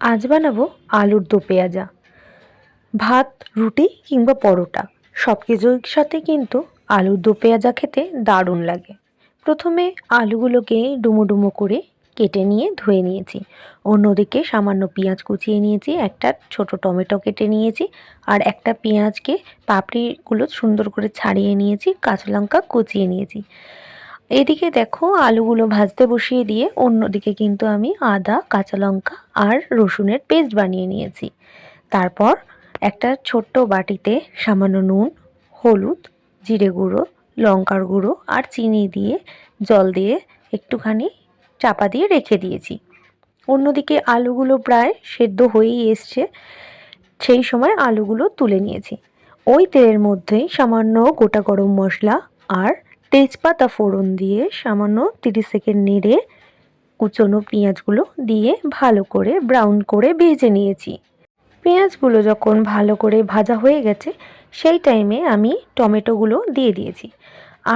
আজ বানাবো আলুর দো পেঁয়াজা। ভাত, রুটি কিংবা পরোটা সব কিছুর সাথে কিন্তু আলুর দো পেঁয়াজা খেতে দারুণ লাগে। প্রথমে আলুগুলোকে ডুমো ডুমো করে কেটে নিয়ে ধুয়ে নিয়েছি। অন্যদিকে সামান্য পেঁয়াজ কুচিয়ে নিয়েছি, একটা ছোট টমেটো কেটে নিয়েছি, আর একটা পেঁয়াজকে পাপড়িগুলো সুন্দর করে ছাড়িয়ে নিয়েছি, কাঁচা লঙ্কা কুচিয়ে নিয়েছি। এদিকে দেখো আলুগুলো ভাজতে বসিয়ে দিয়ে অন্যদিকে কিন্তু আমি আদা, কাঁচা লঙ্কা আর রসুনের পেস্ট বানিয়ে নিয়েছি। তারপর একটা ছোট্ট বাটিতে সামান্য নুন, হলুদ, জিরে গুঁড়ো, লঙ্কার গুঁড়ো আর চিনি দিয়ে জল দিয়ে একটুখানি চাপা দিয়ে রেখে দিয়েছি। অন্যদিকে আলুগুলো প্রায় সেদ্ধ হয়েই এসছে, সেই সময় আলুগুলো তুলে নিয়েছি। ওই তেলের মধ্যেই সামান্য গোটা গরম মশলা আর তেজপাতা ফোড়ন দিয়ে সামান্য 30 সেকেন্ড নেড়ে কুচনো পেঁয়াজগুলো দিয়ে ভালো করে ব্রাউন করে ভেজে নিয়েছি। পেঁয়াজগুলো যখন ভালো করে ভাজা হয়ে গেছে সেই টাইমে আমি টমেটোগুলো দিয়ে দিয়েছি,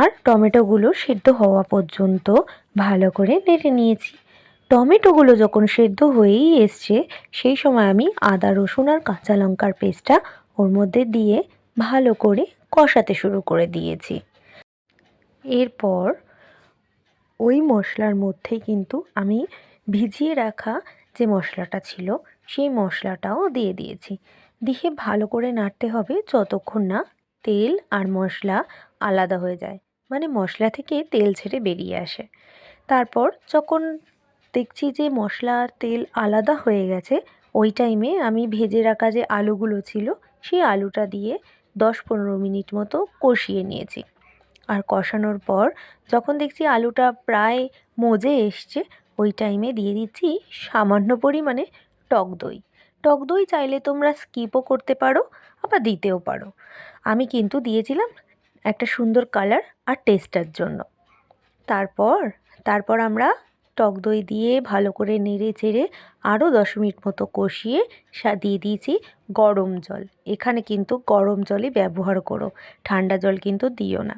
আর টমেটোগুলো সেদ্ধ হওয়া পর্যন্ত ভালো করে নেড়ে নিয়েছি। টমেটোগুলো যখন সেদ্ধ হয়েই এসছে সেই সময় আমি আদা, রসুন আর কাঁচা লঙ্কার পেস্টটা ওর মধ্যে দিয়ে ভালো করে কষাতে শুরু করে দিয়েছি। এরপর ওই মশলার মধ্যেই কিন্তু আমি ভিজিয়ে রাখা যে মশলাটা ছিল সেই মশলাটাও দিয়ে দিয়েছি। দিয়ে ভালো করে নাড়তে হবে যতক্ষণ না তেল আর মশলা আলাদা হয়ে যায়, মানে মশলা থেকে তেল ছেড়ে বেরিয়ে আসে। তারপর যখন দেখছি যে মশলা আর তেল আলাদা হয়ে গেছে, ওই টাইমে আমি ভেজে রাখা যে আলুগুলো ছিল সেই আলুটা দিয়ে 10-15 মিনিট মতো কষিয়ে নিয়েছি। আর কষানোর পর যখন দেখছি আলুটা প্রায় মজে এসছে ওই টাইমে দিয়ে দিচ্ছি সামান্য পরিমাণে টক দই। টক দই চাইলে তোমরা স্কিপও করতে পারো, আবার দিতেও পারো। আমি কিন্তু দিয়েছিলাম একটা সুন্দর কালার আর টেস্টার জন্য। তারপর আমরা টক দই দিয়ে ভালো করে নেড়ে চেড়ে আরও 10 মিনিট মতো কষিয়ে দিয়ে দিয়েছি গরম জল। এখানে কিন্তু গরম জলই ব্যবহার করো, ঠান্ডা জল কিন্তু দিও না।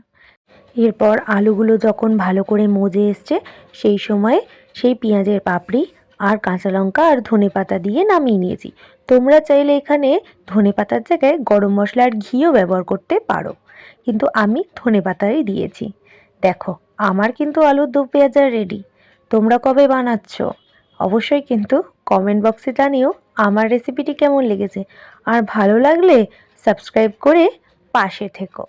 এরপর আলুগুলো যখন ভালো করে মজে এসছে সেই সময় সেই পেঁয়াজের পাপড়ি আর কাঁচা লঙ্কা আর ধনেপাতা দিয়ে নামিয়ে নিয়েছি। তোমরা চাইলে এখানে ধনেপাতার জায়গায় গরম মশলা আর ঘিও ব্যবহার করতে পারো, কিন্তু আমি ধনেপাতাই দিয়েছি। দেখো আমার কিন্তু আলুর দো পেঁয়াজা রেডি। তোমরা কবে বানাচ্ছ অবশ্যই কিন্তু কমেন্ট বক্সে জানিও আমার রেসিপিটি কেমন লেগেছে, আর ভালো লাগলে সাবস্ক্রাইব করে পাশে থেকো।